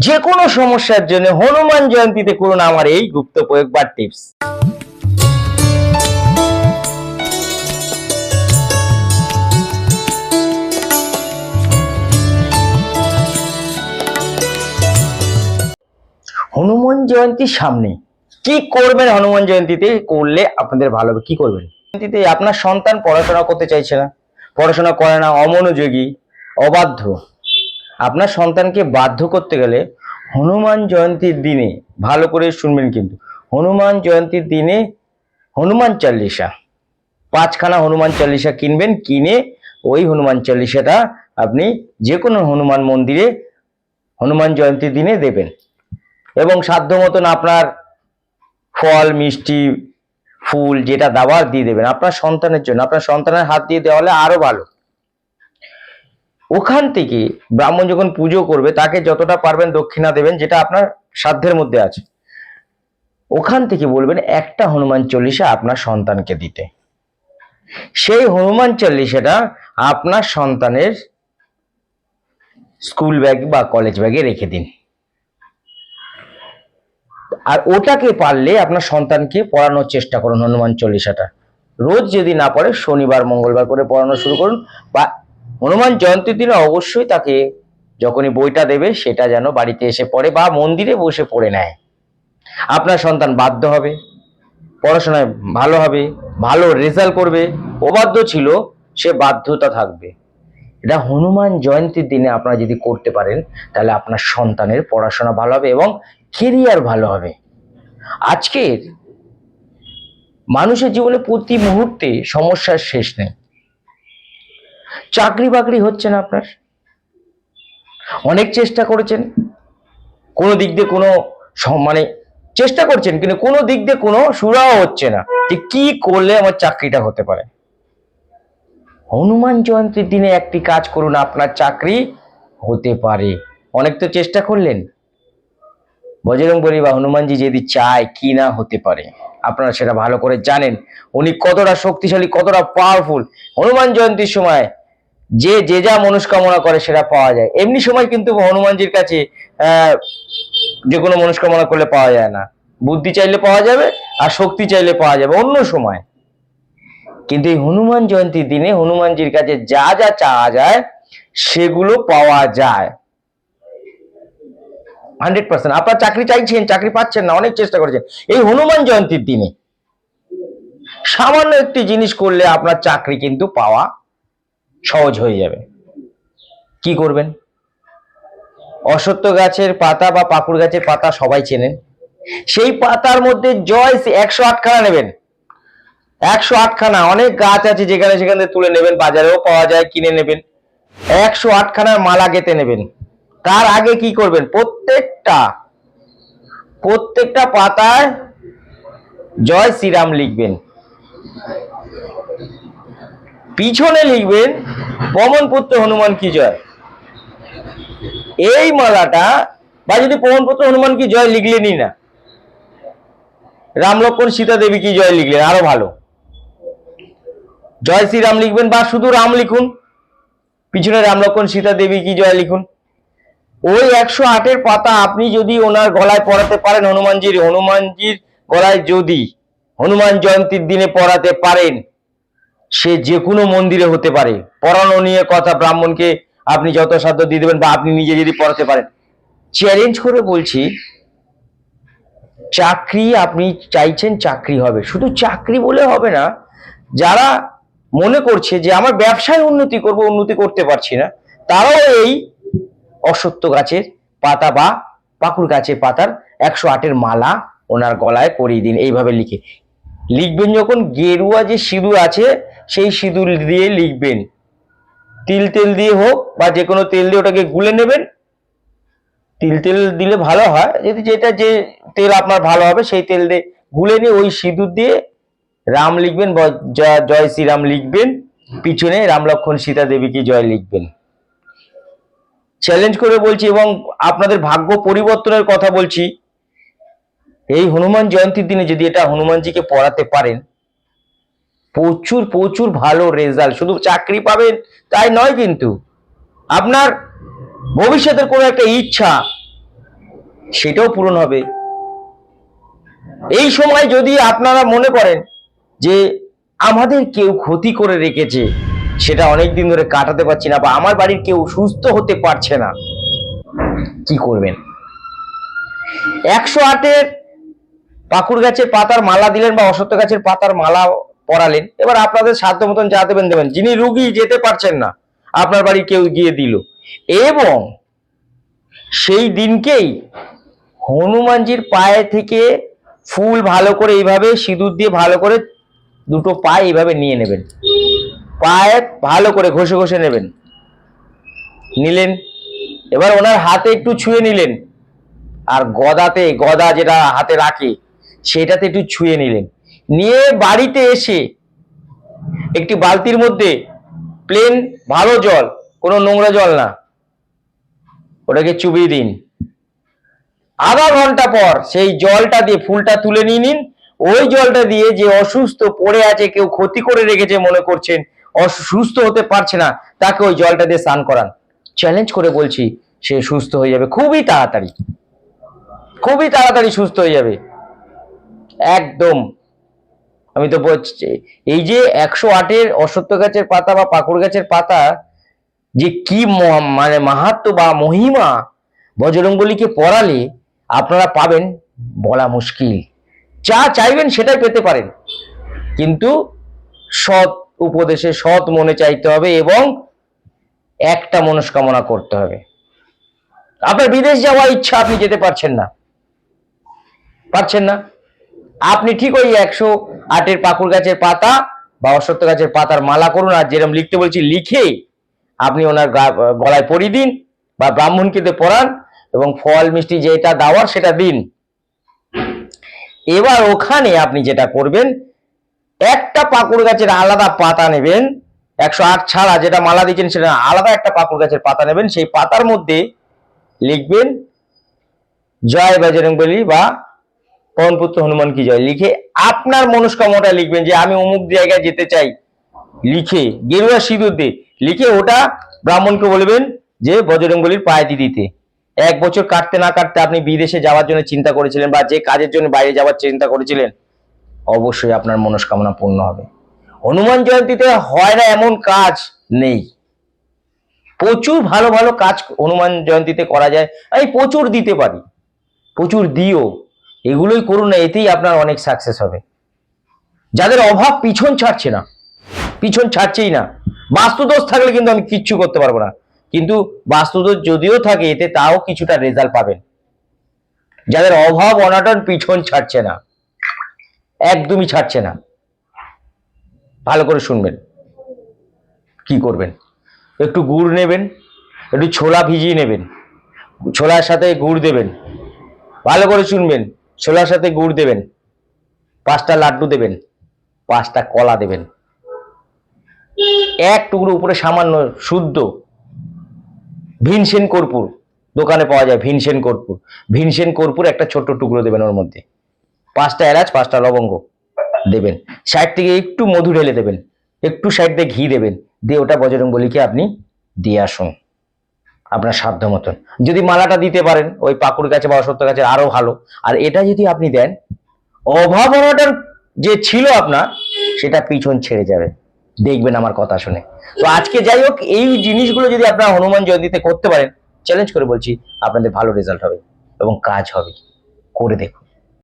যে কোনো সমস্যার জন্য হনুমান জয়ন্তীতে করুন আমার এই গুপ্ত প্রয়োগ বা টিপস। হনুমান জয়ন্তীর সামনে কি করবেন? হনুমান জয়ন্তীতে করলে আপনাদের ভালো হবে। কি করবেন? জয়ন্তীতে আপনার সন্তান পড়াশোনা করতে চাইছে না, পড়াশোনা করে না, অমনোযোগী, অবাধ্য। আপনার সন্তানকে বাধ্য করতে গেলে হনুমান জয়ন্তীর দিনে, ভালো করে শুনবেন কিন্তু, হনুমান জয়ন্তীর দিনে হনুমান চল্লিশা, 5খানা হনুমান চল্লিশা কিনবেন, কিনে ওই হনুমান চল্লিশাটা আপনি যে কোনো হনুমান মন্দিরে হনুমান জয়ন্তীর দিনে দেবেন এবং সাধ্য মতন আপনার ফল, মিষ্টি, ফুল যেটা দেওয়ার দিয়ে দেবেন আপনার সন্তানের জন্য। আপনার সন্তানের হাত দিয়ে দেওয়া হলে আরো ভালো। ওখান থেকে ব্রাহ্মণ যখন পুজো করবে তাকে যতটা পারবেন দক্ষিণা দেবেন, যেটা আপনার সাধ্যের মধ্যে আছে। ওখান থেকে বলবেন একটা হনুমান চল্লিশা আপনার সন্তানকে দিতে। সেই হনুমান চল্লিশাটা আপনার সন্তানের স্কুল ব্যাগ বা কলেজ ব্যাগে রেখে দিন। আর ওটাকে পারলে আপনার সন্তানকে পড়ানোর চেষ্টা করুন। হনুমান চল্লিশাটা রোজ যদি না পড়ে, শনিবার মঙ্গলবার করে পড়ানো শুরু করুন, বা হনুমান জয়ন্তীর দিনে অবশ্যই তাকে যখনই বইটা দেবে সেটা যেন বাড়িতে এসে পড়ে বা মন্দিরে বসে পড়ে নেয়। আপনার সন্তান বাধ্য হবে, পড়াশোনায় ভালো হবে, ভালো রেজাল্ট করবে। অবাধ্য ছিল, সে বাধ্যতা থাকবে। এটা হনুমান জয়ন্তীর দিনে আপনারা যদি করতে পারেন তাহলে আপনার সন্তানের পড়াশোনা ভালো হবে এবং কেরিয়ার ভালো হবে। আজকের মানুষের জীবনে প্রতি মুহূর্তে সমস্যার শেষ নেই। চাকরি বাকরি হচ্ছে না আপনার, অনেক চেষ্টা করেছেন, কোনো দিক দিয়ে কোনো মানে চেষ্টা করছেন কিন্তু কোনো দিক দিয়ে কোনো সুরাও হচ্ছে না যে কি করলে আমার চাকরিটা হতে পারে। হনুমান জয়ন্তীর দিনে একটি কাজ করুন, আপনার চাকরি হতে পারে। অনেক তো চেষ্টা করলেন, বজরংবলী বা হনুমানজি যদি চায় কি না হতে পারে, আপনারা সেটা ভালো করে জানেন। উনি কতটা শক্তিশালী, কতটা পাওয়ারফুল। হনুমান জয়ন্তীর সময় যে যে যা মনস্কামনা করে সেটা পাওয়া যায়। এমনি সময় কিন্তু হনুমানজির কাছে যে কোনো মনস্কামনা করলে পাওয়া যায় না। বুদ্ধি চাইলে পাওয়া যাবে আর শক্তি চাইলে পাওয়া যাবে অন্য সময়, কিন্তু এই হনুমান জয়ন্তীর দিনে হনুমানজির কাছে যা যা চাওয়া যায় সেগুলো পাওয়া যায় 100%। আপনার চাকরি চাইছেন, চাকরি পাচ্ছেন না, অনেক চেষ্টা করেছেন, এই হনুমান জয়ন্তীর দিনে সামান্য একটি জিনিস করলে আপনার চাকরি কিন্তু পাওয়া সহজ হয়ে যাবে। কি করবেন? অশ্বত্থ গাছের পাতা বা পাকুড় গাছের পাতা সবাই চেনেন। সেই পাতার মধ্যে জয় 108খানা নেবেন। 108খানা, অনেক গাছ আছে যেখানে সেখানে তুলে নেবেন, বাজারেও পাওয়া যায়, কিনে নেবেন। 108খানার মালা গেঁথে নেবেন। তার আগে কি করবেন? প্রত্যেকটা পাতায় জয় শ্রীরাম লিখবেন, পিছনে লিখবেন পবন পুত্র হনুমান কি জয়। এই মালাটা, বা যদি পবন পুত্র হনুমান কি জয় লিখলেনই না, রাম লক্ষ্মণ সীতা দেবী কি জয় লিখলেন, আরো ভালো। জয় শ্রীরাম লিখবেন বা শুধু রাম লিখুন, পিছনে রাম লক্ষ্মণ সীতা দেবী কি জয় লিখুন। ওই 108-এর পাতা আপনি যদি ওনার গলায় পরাতে পারেন, হনুমানজির গলায় যদি হনুমান জয়ন্তীর দিনে পরাতে পারেন, সে যে কোনো মন্দিরে হতে পারে। পড়ানো নিয়ে কথা, ব্রাহ্মণকে আপনি যত সাধ্য দিয়ে দেবেন বা আপনি নিজে যদি পড়াতে পারেন। চ্যালেঞ্জ করে বলছি, চাকরি আপনি চাইছেন, চাকরি হবে। শুধু চাকরি বলে হবে না, যারা মনে করছে যে আমার ব্যবসায় উন্নতি করব, উন্নতি করতে পারছি না, তারাও এই অশ্বত্থ গাছের পাতা বা পাকুড় গাছের পাতার 108-এর মালা ওনার গলায় পরিয়ে দিন। এইভাবে লিখবেন যখন, গেরুয়া যে সিঁদুর আছে সেই সিঁদুর দিয়ে লিখবেন। তিল তেল দিয়ে হোক বা যে কোনো তেল দিয়ে ওটাকে গুলে নেবেন। তেল দিলে ভালো হয়, যদি যেটা যে তেল আপনার ভালো হবে সেই তেল দিয়ে গুলে নিয়ে ওই সিঁদুর দিয়ে রাম লিখবেন, জয় শ্রীরাম লিখবেন, পিছনে রাম লক্ষ্মণ সীতা দেবীকে জয় লিখবেন। চ্যালেঞ্জ করে বলছি এবং আপনাদের ভাগ্য পরিবর্তনের কথা বলছি। এই হনুমান জয়ন্তীর দিনে যদি এটা হনুমানজিকে পড়াতে পারেন, প্রচুর প্রচুর ভালো রেজাল্ট। শুধু চাকরি পাবেন তাই নয়, কিন্তু আপনার ভবিষ্যতের কোনো একটা ইচ্ছা, সেটাও পূরণ হবে। এই সময় যদি আপনারা মনে করেন যে আমাদের কেউ ক্ষতি করে রেখেছে, সেটা অনেকদিন ধরে কাটাতে পারছি না, বা আমার বাড়ির কেউ সুস্থ হতে পারছে না, কি করবেন? 108-এর পাকুড় গাছের পাতার মালা দিলেন বা অশ্বত্থ গাছের পাতার মালা পরালেন। এবার আপনাদের সাধ্য মতন যা দেবেন দেবেন। যিনি রুগী যেতে পারছেন না, আপনার বাড়ি কেউ গিয়ে দিল, এবং সেই দিনকেই হনুমানজির পায়ে থেকে ফুল ভালো করে এইভাবে সিঁদুর দিয়ে ভালো করে দুটো পায়ে এইভাবে নিয়ে নেবেন, পায়ে ভালো করে ঘষে ঘষে নেবেন, নিলেন। এবার ওনার হাতে একটু ছুঁয়ে নিলেন, আর গদা যেটা হাতে রাখে সেটাতে একটু ছুঁয়ে নিলেন। নিয়ে বাড়িতে এসে একটি বালতির মধ্যে প্লেন ভালো জল, কোনো নোংরা জল না, ওটাকে চুবিয়ে দিন। আধা ঘন্টা পর সেই জলটা দিয়ে ফুলটা তুলে নিয়ে নিন। ওই জলটা দিয়ে যে অসুস্থ পড়ে আছে, কেউ ক্ষতি করে রেখেছে মনে করছেন, অসুস্থ হতে পারছে না, তাকে ওই জলটা দিয়ে স্নান করান। চ্যালেঞ্জ করে বলছি, সে সুস্থ হয়ে যাবে খুবই তাড়াতাড়ি, খুবই তাড়াতাড়ি সুস্থ হয়ে যাবে একদম। আমি তো বলছি, এই যে 108-এর অশ্বত্থ গাছের পাতা বা পাকুড় গাছের পাতা যে কি মানে মাহাত্ম্য বা মহিমা বজরংবলীকে পড়ালে আপনারা পাবেন বলা মুশকিল। যা চাইবেন সেটাই পেতে পারেন, কিন্তু সৎ উপদেশে সৎ মনে চাইতে হবে এবং একটা মনস্কামনা করতে হবে। আপনার বিদেশ যাওয়ার ইচ্ছা, আপনি যেতে পারছেন না, আপনি ঠিক ওই 108-এর পাকুড় গাছের পাতা বা অশ্বত্থ গাছের পাতার মালা করুন, আর যেরকম লিখতে বলছি লিখে আপনি ওনার গলায় পরিয়ে দিন বা ব্রাহ্মণকে পরান, এবং ফল মিষ্টি যেটা দেওয়ার সেটা দিন। এবার ওখানে আপনি যেটা করবেন, একটা পাকুড় গাছের আলাদা পাতা নেবেন, 108 ছাড়া যেটা মালা দিচ্ছেন সেটা আলাদা একটা পাকুড় গাছের পাতা নেবেন। সেই পাতার মধ্যে লিখবেন জয় বজরংবলী বা পবনপুত্র হনুমান কি জয় লিখে আপনার মনস্কামনাটা লিখবেন, যে আমি অমুক জায়গায় যেতে চাই, লিখে গেরুয়া সিঁদুর দিয়ে লিখে ওটা ব্রাহ্মণকে বলবেন যে বজরংবলীর পায়ে দিতে। 1 বছর কাটতে না কাটতে আপনি বিদেশে যাওয়ার জন্য চিন্তা করেছিলেন বা যে কাজের জন্য বাইরে যাওয়ার চিন্তা করেছিলেন, অবশ্যই আপনার মনস্কামনা পূর্ণ হবে। হনুমান জয়ন্তীতে হয় না এমন কাজ নেই, প্রচুর ভালো ভালো কাজ হনুমান জয়ন্তীতে করা যায়। আমি প্রচুর দিতে পারি, প্রচুর দিও, এগুলোই করুন না, এতেই আপনার অনেক সাকসেস হবে। যাদের অভাব পিছন ছাড়ছেই না, বাস্তুদোষ থাকলে কিন্তু আমি কিচ্ছু করতে পারবো না, কিন্তু বাস্তুদোষ যদিও থাকে এতে তাও কিছুটা রেজাল্ট পাবেন। যাদের অভাব অনাটন পিছন ছাড়ছে না, একদমই ছাড়ছে না, ভালো করে শুনবেন। কি করবেন, একটু গুড় নেবেন, একটু ছোলা ভিজিয়ে নেবেন, ছোলার সাথে গুড় দেবেন, ভালো করে শুনবেন, ছোলার সাথে গুড় দেবেন, 5টা লাড্ডু দেবেন, 5টা কলা দেবেন, 1 টুকরো উপরে সামান্য শুদ্ধ ভিনসেন কর্পূর, দোকানে পাওয়া যায় ভিনসেন কর্পূর একটা ছোট্ট টুকরো দেবেন, ওর মধ্যে 5টা এলাচ 5টা লবঙ্গ দেবেন, সাইড থেকে একটু মধু ঢেলে দেবেন, একটু সাইড দিয়ে ঘি দেবেন, দিয়ে ওটা বজরংবলীকে আপনি দিয়ে আসুন আপনার সাধ্য মতন। যদি মালাটা দিতে পারেন ওই পাকুড় গাছে বা অশ্বত্থ গাছে আরো ভালো। আর এটা যদি আপনি দেন, অভাব অনটন যে ছিল আপনার সেটা পিছন ছেড়ে যাবে, দেখবেন আমার কথা শুনে। তো আজকে যাই হোক, এই জিনিসগুলো যদি আপনারা হনুমান জয়ন্তীতে করতে পারেন, চ্যালেঞ্জ করে বলছি আপনাদের ভালো রেজাল্ট হবে এবং কাজ হবে, করে দেখুন।